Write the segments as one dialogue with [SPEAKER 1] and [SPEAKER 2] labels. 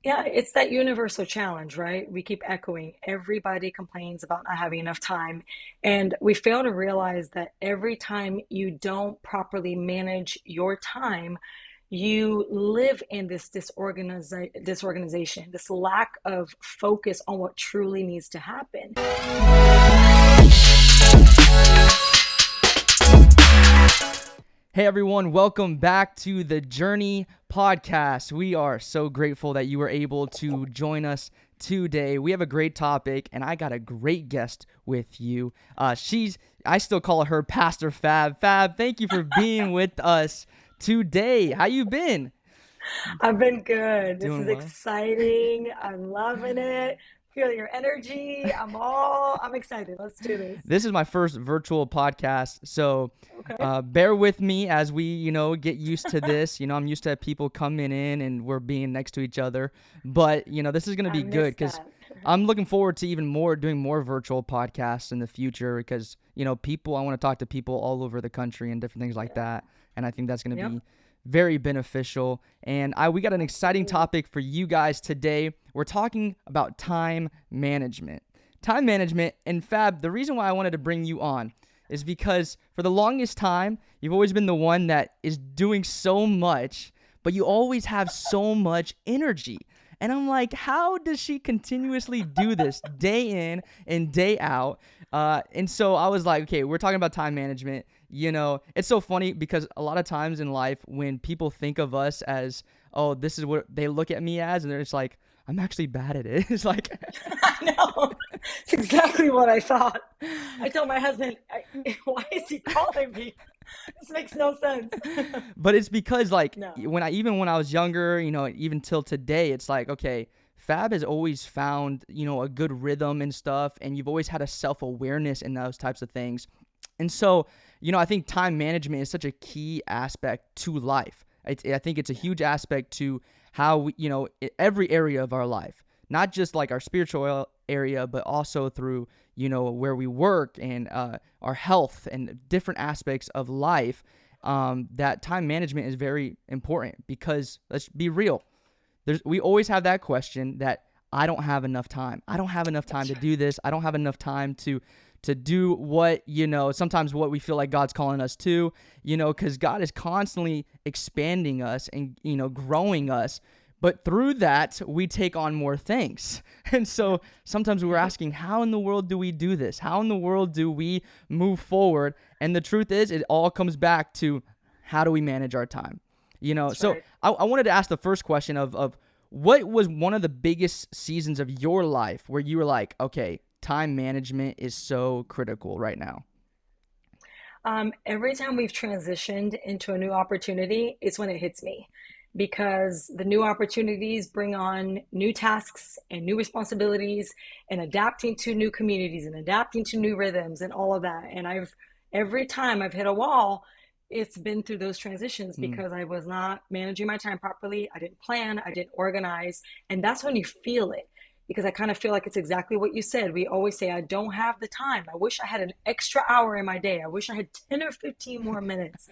[SPEAKER 1] Yeah, it's that universal challenge, right? We keep echoing. Everybody complains about not having enough time. And we fail to realize that every time you don't properly manage your time, you live in this disorganization, this lack of focus on what truly needs to happen.
[SPEAKER 2] Hey everyone, welcome back to the Journey podcast. We are so grateful that you were able to join us today. We have a great topic, and I got a great guest with you. I still call her Pastor Fab. Fab, thank you for being with us today. How you been?
[SPEAKER 1] I've been good. This
[SPEAKER 2] Doing
[SPEAKER 1] is
[SPEAKER 2] well.
[SPEAKER 1] exciting. I'm loving it. Feel your energy. I'm excited. Let's do this.
[SPEAKER 2] This is my first virtual podcast, so
[SPEAKER 1] Okay.
[SPEAKER 2] bear with me as we, get used to this. I'm used to people coming in and we're being next to each other, but this is gonna
[SPEAKER 1] I
[SPEAKER 2] be good
[SPEAKER 1] missed
[SPEAKER 2] because
[SPEAKER 1] that.
[SPEAKER 2] I'm looking forward to doing more virtual podcasts in the future because I want to talk to people all over the country and different things like that, and I think that's gonna
[SPEAKER 1] Yep.
[SPEAKER 2] be very beneficial. And we got an exciting
[SPEAKER 1] Absolutely.
[SPEAKER 2] topic for you guys today. We're talking about time management. Time management. And Fab, the reason why I wanted to bring you on is because for the longest time, you've always been the one that is doing so much, but you always have so much energy. And I'm like, how does she continuously do this day in and day out? And so I was like, okay, we're talking about time management. It's so funny because a lot of times in life, when people think of us as, oh, this is what they look at me as, and they're just like, I'm actually bad at it. It's like,
[SPEAKER 1] I know. It's exactly what I thought. I told my husband, why is he calling me? This makes no sense.
[SPEAKER 2] but it's because like
[SPEAKER 1] No,
[SPEAKER 2] when I was younger, even till today, it's like, okay, Fab has always found, a good rhythm and stuff, and you've always had a self-awareness in those types of things. And so, I think time management is such a key aspect to life. I think it's a huge aspect to how we, every area of our life, not just like our spiritual area, but also through, where we work and our health and different aspects of life. That time management is very important because let's be real. We always have that question that I don't have enough time. I don't have enough time
[SPEAKER 1] that's
[SPEAKER 2] to
[SPEAKER 1] right.
[SPEAKER 2] do this. I don't have enough time to do what, sometimes what we feel like God's calling us to, because God is constantly expanding us and, growing us. But through that, we take on more things. And so
[SPEAKER 1] Yep.
[SPEAKER 2] sometimes we're
[SPEAKER 1] Yep.
[SPEAKER 2] asking, how in the world do we do this? How in the world do we move forward? And the truth is, it all comes back to how do we manage our time?
[SPEAKER 1] That's
[SPEAKER 2] So
[SPEAKER 1] right.
[SPEAKER 2] I wanted to ask the first question of what was one of the biggest seasons of your life where you were like, okay, time management is so critical right now?
[SPEAKER 1] Every time we've transitioned into a new opportunity, it's when it hits me because the new opportunities bring on new tasks and new responsibilities and adapting to new communities and adapting to new rhythms and all of that. And every time I've hit a wall, it's been through those transitions
[SPEAKER 2] Mm,
[SPEAKER 1] because I was not managing my time properly. I didn't plan, I didn't organize. And that's when you feel it because I kind of feel like it's exactly what you said. We always say, I don't have the time. I wish I had an extra hour in my day. I wish I had 10 or 15 more minutes.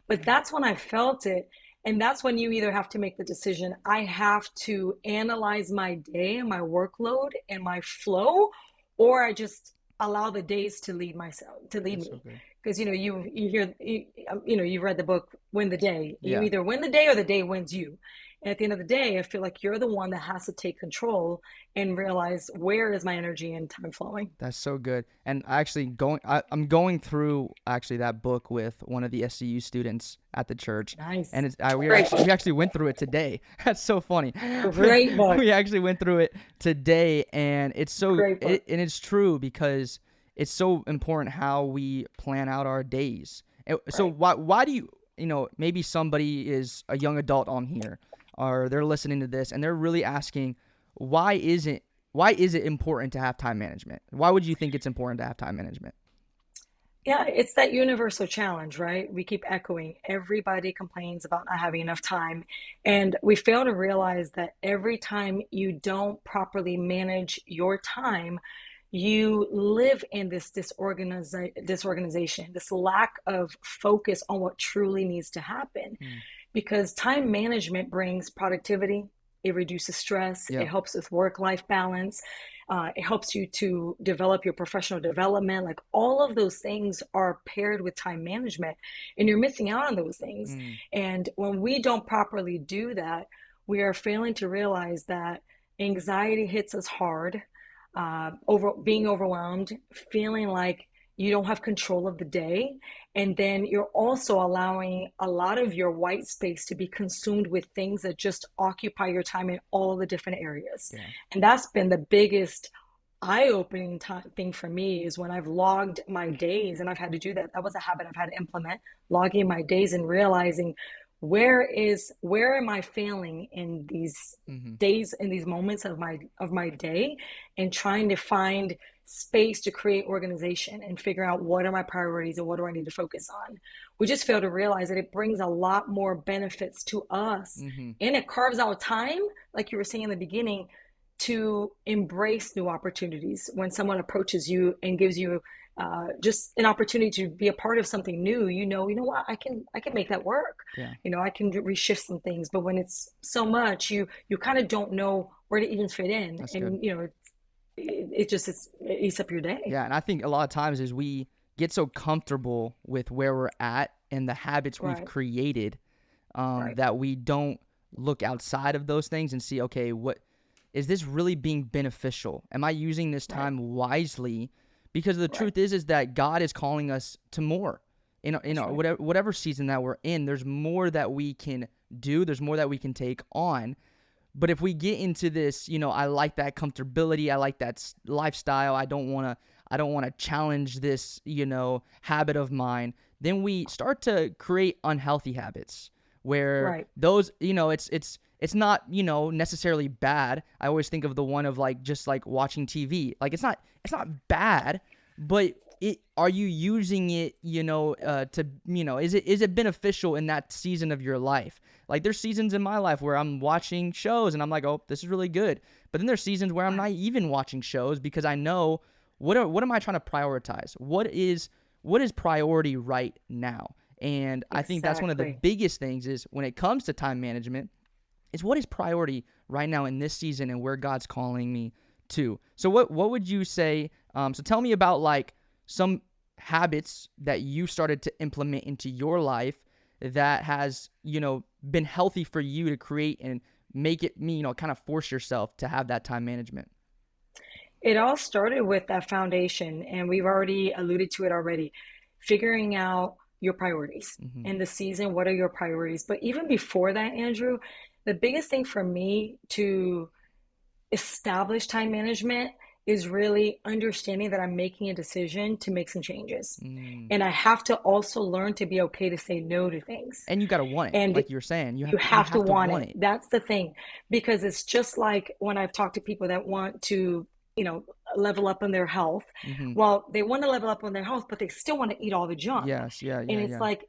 [SPEAKER 1] But that's when I felt it. And that's when you either have to make the decision, I have to analyze my day and my workload and my flow, or I just allow the days to lead
[SPEAKER 2] that's so
[SPEAKER 1] me.
[SPEAKER 2] good.
[SPEAKER 1] Because you hear you've read the book Win the Day. You
[SPEAKER 2] Yeah.
[SPEAKER 1] either win the day or the day wins you. And at the end of the day, I feel like you're the one that has to take control and realize where is my energy and time flowing.
[SPEAKER 2] That's so good. And I'm going through actually that book with one of the SCU students at the church,
[SPEAKER 1] Nice.
[SPEAKER 2] and
[SPEAKER 1] Great
[SPEAKER 2] we
[SPEAKER 1] book.
[SPEAKER 2] actually went through it today. That's so funny.
[SPEAKER 1] Great book.
[SPEAKER 2] We actually went through it today, and
[SPEAKER 1] Great book.
[SPEAKER 2] and it's true because it's so important how we plan out our days. So
[SPEAKER 1] Right.
[SPEAKER 2] why do you, maybe somebody is a young adult on here, or they're listening to this and they're really asking, why isn't why is it important to have time management? Why would you think it's important to have time management?
[SPEAKER 1] Yeah, it's that universal challenge, right? We keep echoing. Everybody complains about not having enough time. And we fail to realize that every time you don't properly manage your time, you live in this disorganization, this lack of focus on what truly needs to happen.
[SPEAKER 2] Mm,
[SPEAKER 1] Because time management brings productivity, it reduces stress, it
[SPEAKER 2] Yep.
[SPEAKER 1] helps with work-life balance, it helps you to develop your professional development. Like all of those things are paired with time management, and you're missing out on those things.
[SPEAKER 2] Mm.
[SPEAKER 1] And when we don't properly do that, we are failing to realize that anxiety hits us hard, over being overwhelmed, feeling like you don't have control of the day. And then you're also allowing a lot of your white space to be consumed with things that just occupy your time in all the different areas.
[SPEAKER 2] Yeah.
[SPEAKER 1] And that's been the biggest eye-opening thing for me is when I've logged my days, and I've had to do that. That was a habit I've had to implement, logging my days and realizing where am I failing in these
[SPEAKER 2] Mm-hmm.
[SPEAKER 1] days, in these moments of my day, and trying to find space to create organization and figure out what are my priorities and what do I need to focus on. We just fail to realize that it brings a lot more benefits to us,
[SPEAKER 2] Mm-hmm.
[SPEAKER 1] and it carves out time, like you were saying in the beginning, to embrace new opportunities. When someone approaches you and gives you just an opportunity to be a part of something new, you know what, I can make that work.
[SPEAKER 2] Yeah.
[SPEAKER 1] I can reshift some things. But when it's so much, you kind of don't know where to even fit in,
[SPEAKER 2] That's good.
[SPEAKER 1] and it eats up your day.
[SPEAKER 2] Yeah, and I think a lot of times is we get so comfortable with where we're at and the habits we've
[SPEAKER 1] Right,
[SPEAKER 2] created,
[SPEAKER 1] right,
[SPEAKER 2] that we don't look outside of those things and see, okay, what is this really being beneficial? Am I using this
[SPEAKER 1] right,
[SPEAKER 2] time wisely? Because the
[SPEAKER 1] right.
[SPEAKER 2] truth is that God is calling us to more.
[SPEAKER 1] That's right.
[SPEAKER 2] Whatever season that we're in, there's more that we can do. There's more that we can take on. But if we get into this, I like that comfortability, I like that lifestyle, I don't want to challenge this, habit of mine, then we start to create unhealthy habits where
[SPEAKER 1] Right.
[SPEAKER 2] those, it's not, necessarily bad. I always think of the one of like just like watching TV. Like it's not bad, but are you using it, to, is it beneficial in that season of your life? Like there's seasons in my life where I'm watching shows and I'm like, oh, this is really good. But then there's seasons where I'm
[SPEAKER 1] Right.
[SPEAKER 2] not even watching shows because I know what am I trying to prioritize? What is priority right now? And I think that's one of the
[SPEAKER 1] Exactly.
[SPEAKER 2] biggest things is when it comes to time management is what is priority right now in this season and where God's calling me to. So what would you say? So tell me about like some habits that you started to implement into your life that has been healthy for you to create and make it kind of force yourself to have that time management.
[SPEAKER 1] It all started with that foundation, and we've already alluded to it already. Figuring out your priorities
[SPEAKER 2] Mm-hmm.
[SPEAKER 1] in the season. What are your priorities? But even before that, Andrew, the biggest thing for me to establish time management is really understanding that I'm making a decision to make some changes.
[SPEAKER 2] Mm.
[SPEAKER 1] And I have to also learn to be okay to say no to things.
[SPEAKER 2] And you got to want it,
[SPEAKER 1] And
[SPEAKER 2] like you were saying. You
[SPEAKER 1] you
[SPEAKER 2] have to you
[SPEAKER 1] have to
[SPEAKER 2] have to
[SPEAKER 1] want
[SPEAKER 2] want
[SPEAKER 1] it.
[SPEAKER 2] it.
[SPEAKER 1] That's the thing. Because it's just like when I've talked to people that want to, you know, level up on their health.
[SPEAKER 2] Mm-hmm.
[SPEAKER 1] Well, they want to level up on their health, but they still want to eat all the junk.
[SPEAKER 2] Yes. Yeah.
[SPEAKER 1] And
[SPEAKER 2] Yeah.
[SPEAKER 1] it's
[SPEAKER 2] Yeah.
[SPEAKER 1] like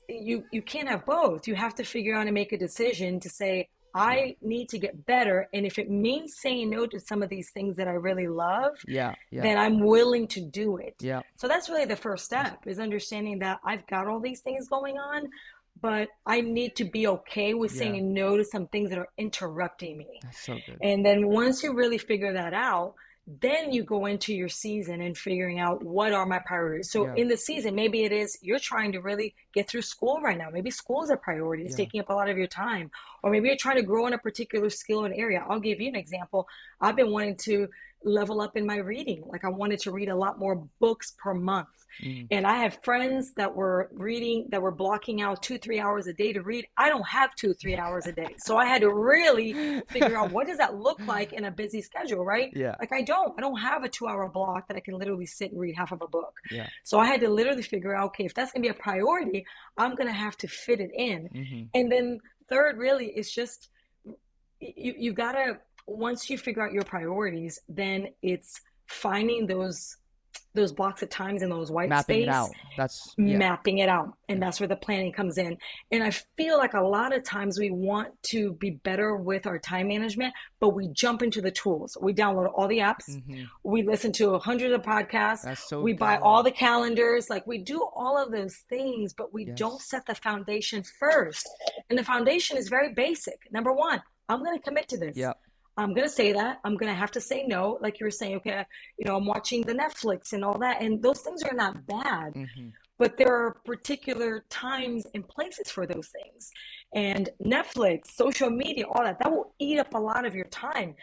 [SPEAKER 1] you can't have both. You have to figure out and make a decision to say,
[SPEAKER 2] Yeah.
[SPEAKER 1] I need to get better. And if it means saying no to some of these things that I really love,
[SPEAKER 2] Yeah. Yeah.
[SPEAKER 1] then I'm willing to do it.
[SPEAKER 2] Yeah.
[SPEAKER 1] So that's really the first
[SPEAKER 2] That's
[SPEAKER 1] step, is understanding that I've got all these things going on, but I need to be okay with
[SPEAKER 2] yeah.
[SPEAKER 1] saying no to some things that are interrupting me.
[SPEAKER 2] That's so good.
[SPEAKER 1] And then once you really figure that out, then you go into your season and figuring out what are my priorities. So
[SPEAKER 2] Yeah.
[SPEAKER 1] in the season, maybe it is you're trying to really get through school right now. Maybe school is a priority. It's
[SPEAKER 2] Yeah.
[SPEAKER 1] taking up a lot of your time. Or maybe you're trying to grow in a particular skill and area. I'll give you an example. I've been wanting to level up in my reading. Like I wanted to read a lot more books per month.
[SPEAKER 2] Mm.
[SPEAKER 1] And I have friends that were reading, that were blocking out 2, 3 hours a day to read. I don't have 2, 3 hours a day. So I had to really figure out what does that look like in a busy schedule, right?
[SPEAKER 2] Yeah.
[SPEAKER 1] Like I don't have a 2 hour block that I can literally sit and read half of a book.
[SPEAKER 2] Yeah.
[SPEAKER 1] So I had to literally figure out, okay, if that's gonna be a priority, I'm gonna have to fit it in.
[SPEAKER 2] Mm-hmm.
[SPEAKER 1] And then third really is just you gotta, once you figure out your priorities, then it's finding those blocks of times in those white
[SPEAKER 2] Mapping it
[SPEAKER 1] space,
[SPEAKER 2] out. That's yeah.
[SPEAKER 1] mapping it out. And
[SPEAKER 2] Yeah.
[SPEAKER 1] that's where the planning comes in. And I feel like a lot of times we want to be better with our time management, but we jump into the tools. We download all the apps,
[SPEAKER 2] Mm-hmm.
[SPEAKER 1] we listen to hundreds of podcasts,
[SPEAKER 2] That's so
[SPEAKER 1] we buy all
[SPEAKER 2] good.
[SPEAKER 1] the calendars, like we do all of those things, but we don't
[SPEAKER 2] Yes.
[SPEAKER 1] set the foundation first. And the foundation is very basic. Number one, I'm going to commit to this.
[SPEAKER 2] Yep.
[SPEAKER 1] I'm going to say that. I'm going to have to say no. Like you were saying, okay, I'm watching the Netflix and all that. And those things are not bad,
[SPEAKER 2] Mm-hmm.
[SPEAKER 1] but there are particular times and places for those things. And Netflix, social media, all that, that will eat up a lot of your time.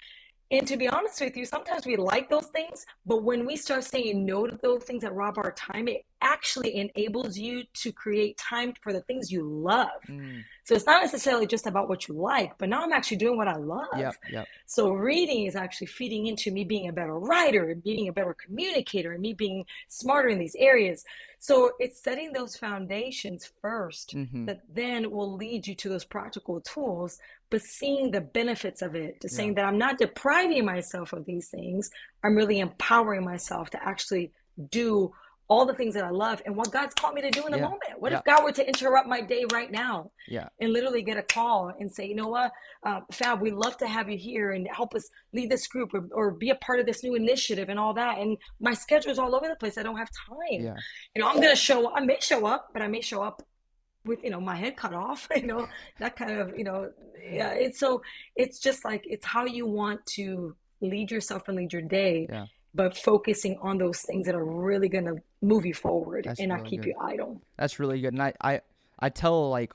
[SPEAKER 1] And to be honest with you, sometimes we like those things, but when we start saying no to those things that rob our time, it actually enables you to create time for the things you love.
[SPEAKER 2] Mm.
[SPEAKER 1] So it's not necessarily just about what you like, but now I'm actually doing what I love.
[SPEAKER 2] Yep. Yep.
[SPEAKER 1] So reading is actually feeding into me being a better writer and being a better communicator and me being smarter in these areas. So it's setting those foundations first
[SPEAKER 2] Mm-hmm.
[SPEAKER 1] that then will lead you to those practical tools, but seeing the benefits of it, to
[SPEAKER 2] Yeah.
[SPEAKER 1] saying that I'm not depriving myself of these things, I'm really empowering myself to actually do all the things that I love and what God's called me to do in the
[SPEAKER 2] Yeah.
[SPEAKER 1] moment. What
[SPEAKER 2] Yeah.
[SPEAKER 1] if God were to interrupt my day right now
[SPEAKER 2] Yeah.
[SPEAKER 1] and literally get a call and say, you know what, Fab, we'd love to have you here and help us lead this group, or be a part of this new initiative and all that. And my schedule's all over the place. I don't have time.
[SPEAKER 2] Yeah.
[SPEAKER 1] I'm going to show up. I may show up, but I may show up with my head cut off, that kind of, yeah. It's just like, it's how you want to lead yourself and lead your day,
[SPEAKER 2] Yeah.
[SPEAKER 1] but focusing on those things that are really going to move you forward
[SPEAKER 2] That's
[SPEAKER 1] and not
[SPEAKER 2] really
[SPEAKER 1] keep
[SPEAKER 2] good.
[SPEAKER 1] you idle.
[SPEAKER 2] That's really good. And I tell like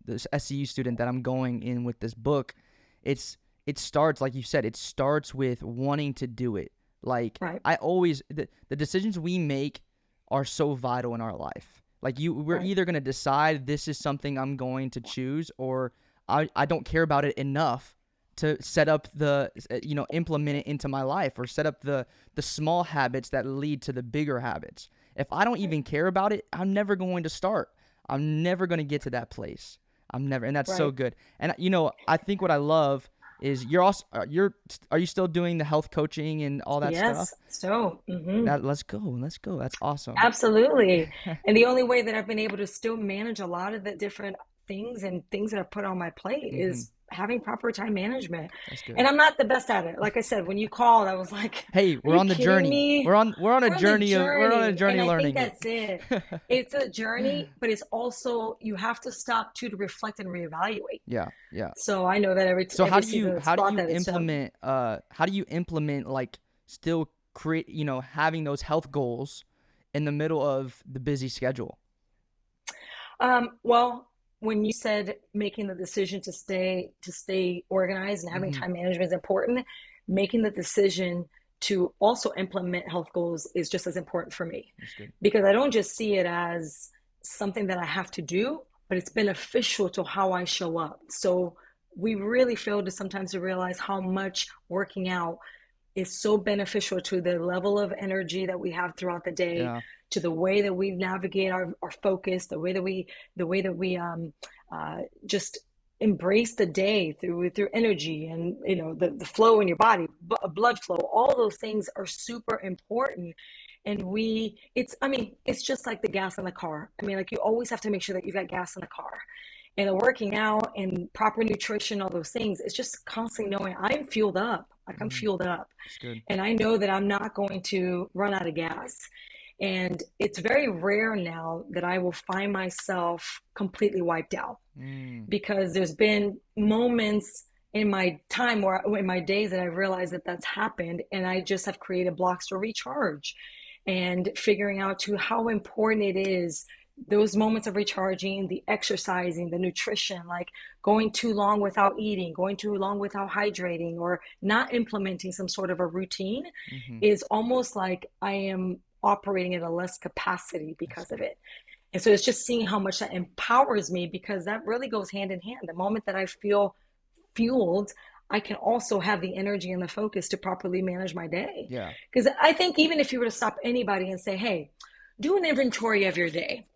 [SPEAKER 2] this SCU student that I'm going in with this book, it starts like you said, it starts with wanting to do it. Like
[SPEAKER 1] Right.
[SPEAKER 2] I always the decisions we make are so vital in our life. Like we're
[SPEAKER 1] Right.
[SPEAKER 2] either gonna decide this is something I'm going to choose, or I don't care about it enough to set up implement it into my life, or set up the small habits that lead to the bigger habits. If I don't even care about it, I'm never going to start. I'm never going to get to that place. I'm never, and that's so
[SPEAKER 1] Right.
[SPEAKER 2] good. And I think what I love is you're also are you still doing the health coaching and all that stuff?
[SPEAKER 1] Yes. So,
[SPEAKER 2] Let's go. That's awesome.
[SPEAKER 1] absolutely. And the only way that I've been able to still manage a lot of the different things and things that I've put on my plate
[SPEAKER 2] Hmm.
[SPEAKER 1] is having proper time management.
[SPEAKER 2] That's
[SPEAKER 1] And
[SPEAKER 2] good.
[SPEAKER 1] I'm not the best at it. Like I said, when you called, I was like,
[SPEAKER 2] Hey,
[SPEAKER 1] are
[SPEAKER 2] we're
[SPEAKER 1] you
[SPEAKER 2] on the
[SPEAKER 1] kidding
[SPEAKER 2] journey.
[SPEAKER 1] me?
[SPEAKER 2] We're on a
[SPEAKER 1] We're on the
[SPEAKER 2] journey of we're on a
[SPEAKER 1] journey. And
[SPEAKER 2] journey
[SPEAKER 1] I think
[SPEAKER 2] learning it.
[SPEAKER 1] that's it. It's a journey, but it's also, you have to stop too to reflect and reevaluate.
[SPEAKER 2] Yeah, yeah.
[SPEAKER 1] So I know that
[SPEAKER 2] So
[SPEAKER 1] every season it's brought that itself.
[SPEAKER 2] how do you implement like still create, having those health goals in the middle of the busy schedule?
[SPEAKER 1] Well, when you said making the decision to stay organized and having
[SPEAKER 2] Hmm.
[SPEAKER 1] time management is important, making the decision to also implement health goals is just as important for me,
[SPEAKER 2] That's good.
[SPEAKER 1] because I don't just see it as something that I have to do, but it's beneficial to how I show up. So we really fail to sometimes to realize how much working out is so beneficial to the level of energy that we have throughout the day,
[SPEAKER 2] Yeah.
[SPEAKER 1] to the way that we navigate our focus, the way that we just embrace the day through energy, and the flow in your body, blood flow. All those things are super important. And it's just like the gas in the car. I mean, like, you always have to make sure that you've got gas in the car. And the working out and proper nutrition, all those things, it's just constantly knowing I'm fueled up. Like, I'm
[SPEAKER 2] Mm,
[SPEAKER 1] fueled up.
[SPEAKER 2] that's good.
[SPEAKER 1] And I know that I'm not going to run out of gas. And it's very rare now that I will find myself completely wiped out,
[SPEAKER 2] Mm,
[SPEAKER 1] because there's been moments in my time, or in my days, that I've realized that that's happened, and I just have created blocks to recharge, and figuring out to how important it is, those moments of recharging, the exercising, the nutrition, like going too long without eating, going too long without hydrating, or not implementing some sort of a routine,
[SPEAKER 2] hmm.
[SPEAKER 1] is almost like I am operating at a less capacity
[SPEAKER 2] That's
[SPEAKER 1] because of
[SPEAKER 2] good.
[SPEAKER 1] it. And so it's just seeing how much that empowers me, because that really goes hand in hand. The moment that I feel fueled, I can also have the energy and the focus to properly manage my day.
[SPEAKER 2] Yeah.
[SPEAKER 1] Because I think even if you were to stop anybody and say, hey, do an inventory of your day,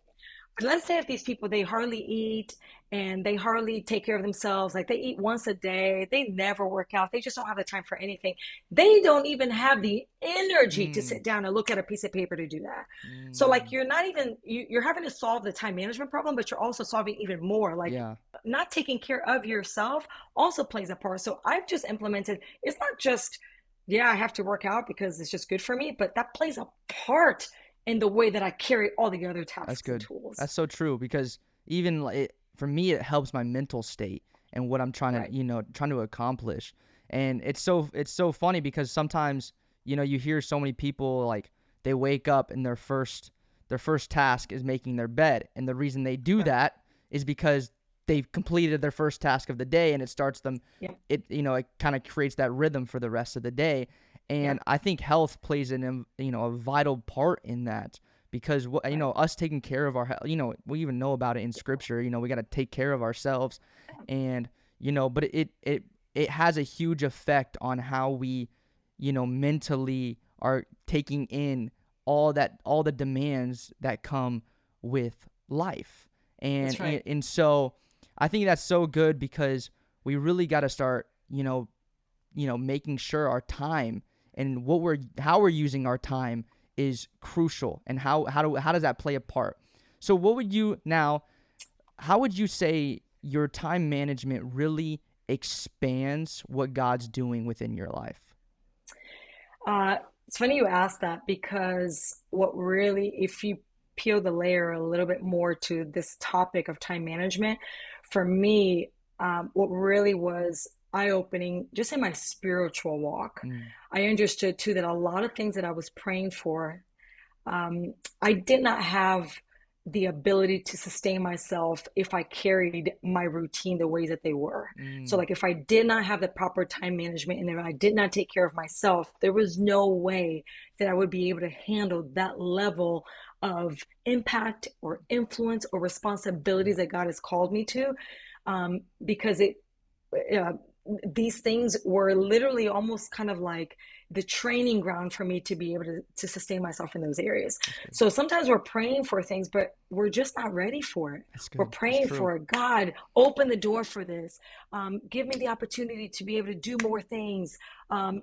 [SPEAKER 1] but let's say if these people, they hardly eat and they hardly take care of themselves, like they eat once a day, they never work out, they just don't have the time for anything. They don't even have the energy to
[SPEAKER 2] Mm,
[SPEAKER 1] sit down and look at a piece of paper to do that. So like,
[SPEAKER 2] mm,
[SPEAKER 1] you're not even, you're having to solve the time management problem, but you're also solving even more, like
[SPEAKER 2] yeah.
[SPEAKER 1] not taking care of yourself also plays a part. So I've just implemented, it's not just, yeah, I have to work out because it's just good for me, but that plays a part in the way that I carry all the other
[SPEAKER 2] That's
[SPEAKER 1] tasks and
[SPEAKER 2] good.
[SPEAKER 1] tools.
[SPEAKER 2] That's so true because even for me, it helps my mental state. and what I'm trying to,
[SPEAKER 1] Right.
[SPEAKER 2] trying to accomplish. And it's so funny because sometimes, you hear so many people like they wake up and their first task is making their bed. And the reason they do
[SPEAKER 1] Right.
[SPEAKER 2] that is because they've completed their first task of the day, and it starts them
[SPEAKER 1] Yep.
[SPEAKER 2] it kind of creates that rhythm for the rest of the day. And
[SPEAKER 1] Yep.
[SPEAKER 2] I think health plays a vital part in that, because
[SPEAKER 1] Right.
[SPEAKER 2] us taking care of our health, we even know about it in scripture. We got to take care of ourselves. And but it has a huge effect on how we mentally are taking in all the demands that come with life. and
[SPEAKER 1] That's
[SPEAKER 2] and,
[SPEAKER 1] right.
[SPEAKER 2] and so I think that's so good, because we really got to start making sure our time and how we're using our time is crucial, and how does that play a part. So how would you say your time management really expands what God's doing within your life?
[SPEAKER 1] Uh, it's funny you asked that because what really, if you peel the layer a little bit more to this topic of time management, for me, what really was eye-opening just in my spiritual walk,
[SPEAKER 2] Mm,
[SPEAKER 1] I understood too that a lot of things that I was praying for, um, I did not have the ability to sustain myself if I carried my routine the ways that they were. So,
[SPEAKER 2] mm,
[SPEAKER 1] like, if I did not have the proper time management and if I did not take care of myself, there was no way that I would be able to handle that level of impact or influence or responsibilities that God has called me to. Because uh, these things were literally almost kind of like the training ground for me to be able to sustain myself in those areas.
[SPEAKER 2] that's good.
[SPEAKER 1] So sometimes we're praying for things, but we're just not ready for it.
[SPEAKER 2] That's
[SPEAKER 1] We're
[SPEAKER 2] good. That's
[SPEAKER 1] praying
[SPEAKER 2] true.
[SPEAKER 1] for God, open the door for this. Give me the opportunity to be able to do more things. And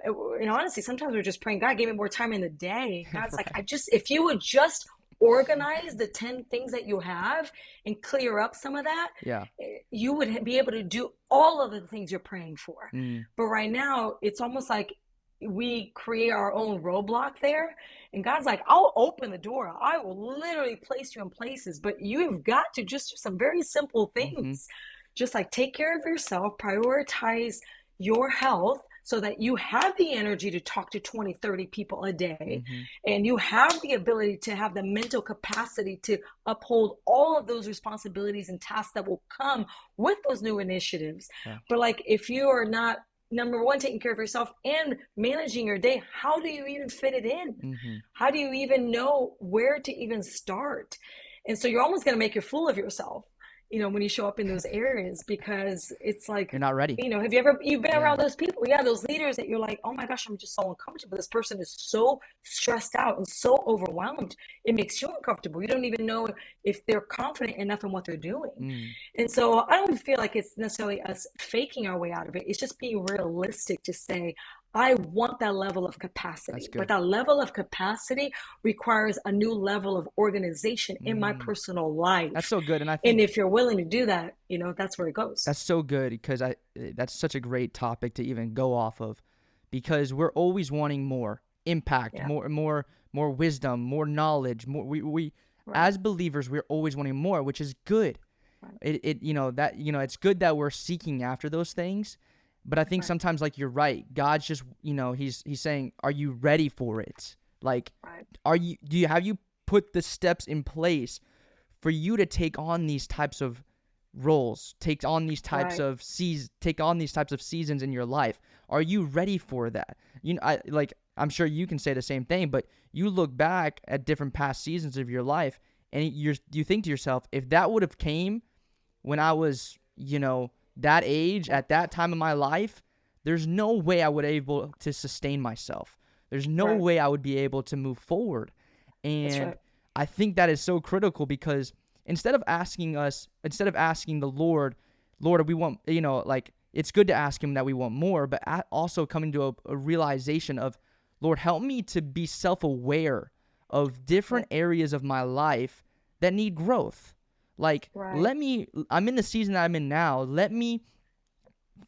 [SPEAKER 1] honestly, sometimes we're just praying, God, give me more time in the day. God's like,
[SPEAKER 2] Right.
[SPEAKER 1] if you would just organize the 10 things that you have and clear up some of that,
[SPEAKER 2] Yeah.
[SPEAKER 1] you would be able to do all of the things you're praying for.
[SPEAKER 2] Mm,
[SPEAKER 1] But right now, it's almost like we create our own roadblock there. And God's like, I'll open the door. I will literally place you in places, but you've got to just do some very simple
[SPEAKER 2] mm-hmm.
[SPEAKER 1] things. Just like take care of yourself, prioritize your health so that you have the energy to talk to 20, 30 people a day.
[SPEAKER 2] Mm-hmm.
[SPEAKER 1] And you have the ability to have the mental capacity to uphold all of those responsibilities and tasks that will come with those new initiatives.
[SPEAKER 2] Yeah.
[SPEAKER 1] But like if you are not number one taking care of yourself and managing your day, how do you even fit it in?
[SPEAKER 2] Mm-hmm.
[SPEAKER 1] How do you even know where to even start? And so you're almost going to make a fool of yourself, when you show up in those areas, because it's like,
[SPEAKER 2] You're not ready.
[SPEAKER 1] have you've been
[SPEAKER 2] Yeah.
[SPEAKER 1] around those people, yeah, those leaders that you're like, oh my gosh, I'm just so uncomfortable, this person is so stressed out and so overwhelmed, it makes you uncomfortable, you don't even know if they're confident enough in what they're doing.
[SPEAKER 2] Mm,
[SPEAKER 1] And so I don't feel like it's necessarily us faking our way out of it. It's just being realistic to say, I want that level of
[SPEAKER 2] that's
[SPEAKER 1] capacity, but
[SPEAKER 2] good.
[SPEAKER 1] that level of capacity requires a new level of organization in my
[SPEAKER 2] Mm,
[SPEAKER 1] personal
[SPEAKER 2] that's
[SPEAKER 1] life.
[SPEAKER 2] so good. And I
[SPEAKER 1] And
[SPEAKER 2] think
[SPEAKER 1] if you're willing to do that, that's where it goes.
[SPEAKER 2] that's so good, because that's such a great topic to even go off of, because we're always wanting more impact,
[SPEAKER 1] Yeah,
[SPEAKER 2] more wisdom, more knowledge, more we
[SPEAKER 1] right,
[SPEAKER 2] as believers, we're always wanting more, which is good.
[SPEAKER 1] right,
[SPEAKER 2] It's good that we're seeking after those things. But I think
[SPEAKER 1] right,
[SPEAKER 2] sometimes, like, you're right, God's just, he's saying, are you ready for it? Like,
[SPEAKER 1] right,
[SPEAKER 2] have you put the steps in place for you to take on these types of roles,
[SPEAKER 1] right,
[SPEAKER 2] take on these types of seasons in your life? Are you ready for that? I'm sure you can say the same thing, but you look back at different past seasons of your life, and you think to yourself, if that would have came when I was, that age
[SPEAKER 1] yeah,
[SPEAKER 2] at that time of my life, there's no way I would able to sustain myself. There's no
[SPEAKER 1] right.
[SPEAKER 2] way I would be able to move forward.
[SPEAKER 1] That's
[SPEAKER 2] And
[SPEAKER 1] right.
[SPEAKER 2] I think that is so critical, because instead of asking the Lord, we want, like, it's good to ask him that we want more, but also coming to a realization of, Lord, help me to be self-aware of different
[SPEAKER 1] Right,
[SPEAKER 2] areas of my life that need growth. Like,
[SPEAKER 1] right,
[SPEAKER 2] I'm in the season that I'm in now. Let me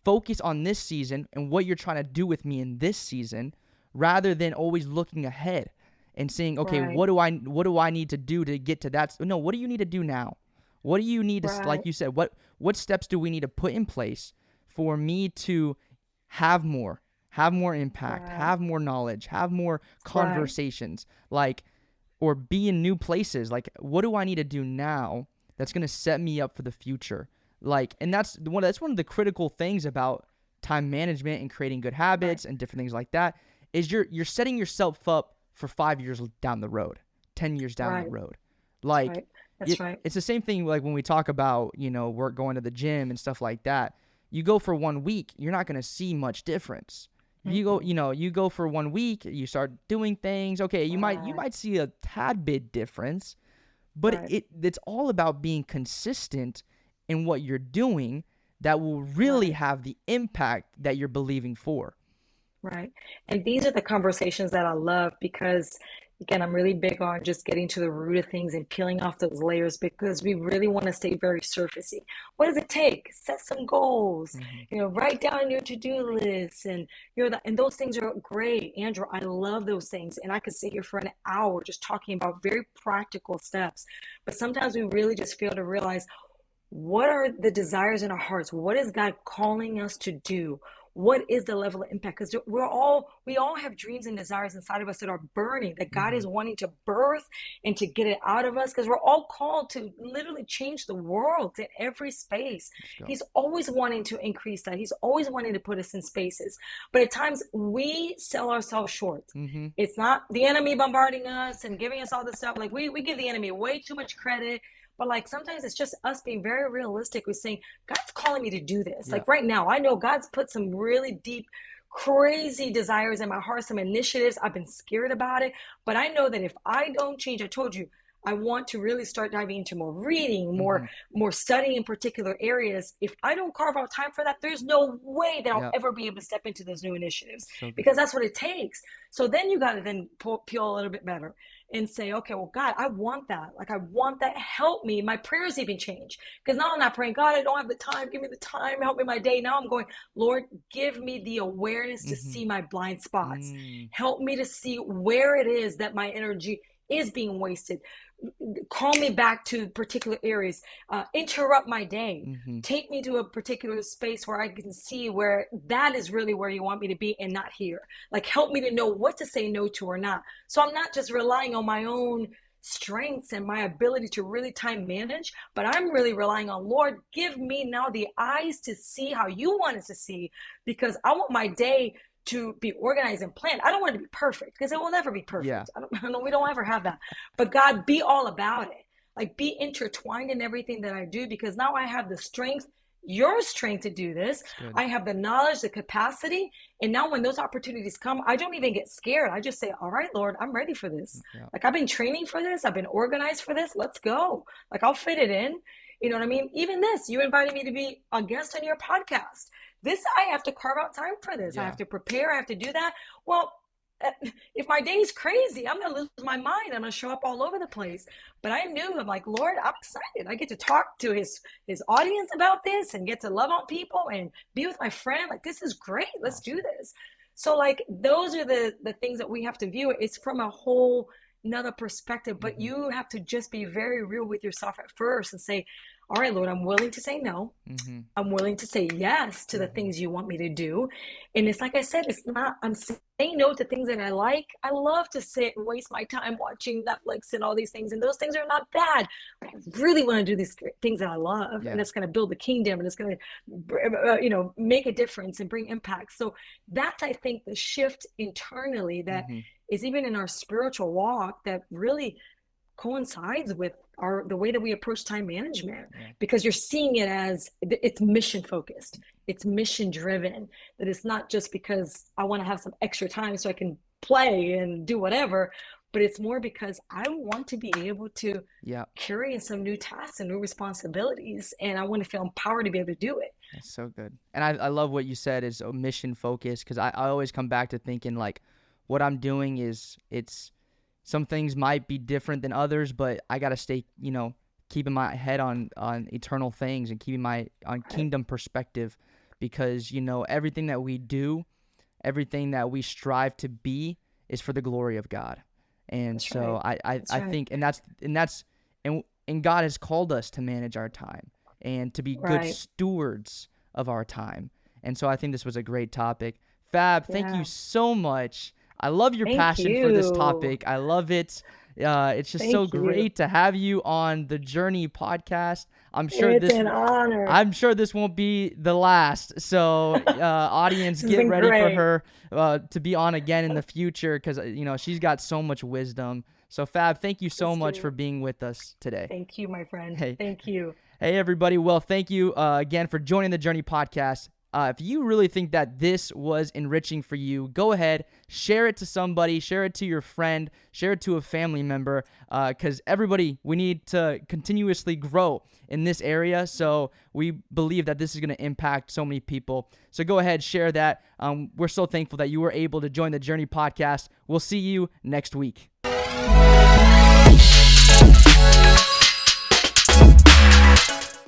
[SPEAKER 2] focus on this season and what you're trying to do with me in this season, rather than always looking ahead and saying, okay,
[SPEAKER 1] right,
[SPEAKER 2] what do I need to do to get to that? No, what do you need to do now? What do you need to, like
[SPEAKER 1] Right.
[SPEAKER 2] you said, what steps do we need to put in place for me to have more, have more impact,
[SPEAKER 1] Right.
[SPEAKER 2] have more knowledge, have more
[SPEAKER 1] Right.
[SPEAKER 2] conversations, like, or be in new places? Like, what do I need to do now that's going to set me up for the future? Like, and that's one of the critical things about time management and creating good
[SPEAKER 1] Right.
[SPEAKER 2] habits and different things like that is you're setting yourself up for 5 years down the road, 10 years down the
[SPEAKER 1] Right.
[SPEAKER 2] road.
[SPEAKER 1] That's
[SPEAKER 2] Like,
[SPEAKER 1] right. That's right.
[SPEAKER 2] it's the same thing like when we talk about, work, going to the gym and stuff like that. You go for 1 week, you're not going to see much difference.
[SPEAKER 1] Mm-mm.
[SPEAKER 2] You go for 1 week, you start doing things. Okay, you
[SPEAKER 1] Right.
[SPEAKER 2] might see a tad bit difference, but
[SPEAKER 1] Right.
[SPEAKER 2] it's all about being consistent in what you're doing that will really
[SPEAKER 1] Right.
[SPEAKER 2] have the impact that you're believing for.
[SPEAKER 1] Right. And these are the conversations that I love because, again, I'm really big on just getting to the root of things and peeling off those layers because we really want to stay very surfacey. What does it take? Set some goals,
[SPEAKER 2] Hmm.
[SPEAKER 1] write down your to-do list, and and those things are great. Andrew, I love those things. And I could sit here for an hour just talking about very practical steps. But sometimes we really just fail to realize what are the desires in our hearts. What is God calling us to do? What is the level of impact? Because we all have dreams and desires inside of us that are burning, that God
[SPEAKER 2] Hmm.
[SPEAKER 1] is wanting to birth and to get it out of us, because we're all called to literally change the world in every space.
[SPEAKER 2] Let's go.
[SPEAKER 1] He's always wanting to increase that. He's always wanting to put us in spaces, but at times we sell ourselves short.
[SPEAKER 2] Hmm.
[SPEAKER 1] It's not the enemy bombarding us and giving us all this stuff. Like we give the enemy way too much credit, but like sometimes it's just us being very realistic with saying, God's calling me to do this.
[SPEAKER 2] Yeah.
[SPEAKER 1] Like right now, I know God's put some really deep, crazy desires in my heart, some initiatives. I've been scared about it. But I know that if I don't change, I told you, I want to really start diving into more reading,
[SPEAKER 2] Hmm.
[SPEAKER 1] more studying in particular areas. If I don't carve out time for that, there's no way that I'll
[SPEAKER 2] Yeah.
[SPEAKER 1] ever be able to step into those new initiatives
[SPEAKER 2] So good.
[SPEAKER 1] because that's what it takes. So then you got to then peel a little bit better and say, okay, well, God, I want that. Like, I want that. Help me. My prayers even change because now I'm not praying, God, I don't have the time. Give me the time. Help me my day. Now I'm going, Lord, give me the awareness to
[SPEAKER 2] Hmm.
[SPEAKER 1] see my blind spots.
[SPEAKER 2] Mm.
[SPEAKER 1] Help me to see where it is that my energy is being wasted. Call me back to particular areas. Interrupt my day.
[SPEAKER 2] Hmm.
[SPEAKER 1] Take me to a particular space where I can see where that is really where you want me to be and not here. Like, help me to know what to say no to or not. So I'm not just relying on my own strengths and my ability to really time manage, but I'm really relying on, Lord, give me now the eyes to see how you want us to see, because I want my day to be organized and planned. I don't want it to be perfect because it will never be
[SPEAKER 2] Yeah.
[SPEAKER 1] perfect. I don't, we don't ever have that. But God, be all about it. Like, be intertwined in everything that I do, because now I have the strength, your strength to do this.
[SPEAKER 2] It's good.
[SPEAKER 1] I have the knowledge, the capacity. And now when those opportunities come, I don't even get scared. I just say, all right, Lord, I'm ready for this.
[SPEAKER 2] Yeah.
[SPEAKER 1] Like, I've been training for this. I've been organized for this. Let's go. Like, I'll fit it in. You know what I mean? Even this, you invited me to be a guest on your podcast. This, I have to carve out time for this. I have
[SPEAKER 2] Yeah.
[SPEAKER 1] to prepare. I have to do that. Well, if my day's crazy, I'm gonna lose my mind. I'm gonna show up all over the place. But I knew, I'm like, Lord, I'm excited. I get to talk to his audience about this and get to love on people and be with my friend. Like, this is great. Let's do
[SPEAKER 2] Awesome.
[SPEAKER 1] this. So like, those are the things that we have to view. It's from a whole another perspective, but
[SPEAKER 2] Hmm.
[SPEAKER 1] you have to just be very real with yourself at first and say, all right, Lord, I'm willing to say no.
[SPEAKER 2] Hmm.
[SPEAKER 1] I'm willing to say yes to the
[SPEAKER 2] Hmm.
[SPEAKER 1] things you want me to do. And it's like I said, it's not, I'm saying no to things that I like. I love to sit and waste my time watching Netflix and all these things. And those things are not bad. I really want to do these things that I love, and
[SPEAKER 2] Yeah.
[SPEAKER 1] it's going to build the kingdom, and it's going to, make a difference and bring impact. So that's, I think, the shift internally that
[SPEAKER 2] Hmm.
[SPEAKER 1] is even in our spiritual walk that really coincides with our the way that we approach time management,
[SPEAKER 2] Yeah.
[SPEAKER 1] because you're seeing it as it's mission focused, it's mission driven, that it's not just because I want to have some extra time so I can play and do whatever, but it's more because I want to be able to
[SPEAKER 2] Yeah.
[SPEAKER 1] carry in some new tasks and new responsibilities, and I want to feel empowered to be able to do it.
[SPEAKER 2] That's so good. And I love what you said is mission focus, because I always come back to thinking like what I'm doing is it's some things might be different than others, but I got to stay, keeping my head on eternal things and keeping my on
[SPEAKER 1] Right.
[SPEAKER 2] kingdom perspective, because everything that we do, everything that we strive to be is for the glory of God. And
[SPEAKER 1] That's
[SPEAKER 2] so
[SPEAKER 1] right.
[SPEAKER 2] I
[SPEAKER 1] That's
[SPEAKER 2] I
[SPEAKER 1] right.
[SPEAKER 2] think and that's And God has called us to manage our time and to be good
[SPEAKER 1] Right.
[SPEAKER 2] stewards of our time. And so I think this was a great topic. Fab, thank you
[SPEAKER 1] Yeah.
[SPEAKER 2] so much. I love your
[SPEAKER 1] Thank
[SPEAKER 2] passion for this
[SPEAKER 1] you.
[SPEAKER 2] topic. I love it. It's just so
[SPEAKER 1] Thank you.
[SPEAKER 2] great to have you on the Journey podcast. I'm sure
[SPEAKER 1] It's
[SPEAKER 2] this
[SPEAKER 1] an honor.
[SPEAKER 2] I'm sure this won't be the last. So, audience,
[SPEAKER 1] This has
[SPEAKER 2] get
[SPEAKER 1] been
[SPEAKER 2] ready for
[SPEAKER 1] great.
[SPEAKER 2] her to be on again in the future because, she's got so much wisdom. So, Fab, thank you so
[SPEAKER 1] Yes,
[SPEAKER 2] much for
[SPEAKER 1] dude.
[SPEAKER 2] being with us today.
[SPEAKER 1] Thank you, my friend.
[SPEAKER 2] Hey,
[SPEAKER 1] Thank you.
[SPEAKER 2] hey, everybody. Well, thank you again for joining the Journey podcast. If you really think that this was enriching for you, go ahead, share it to somebody, share it to your friend, share it to a family member, because everybody, we need to continuously grow in this area. So we believe that this is going to impact so many people. So go ahead, share that. We're so thankful that you were able to join the Journey podcast. We'll see you next week.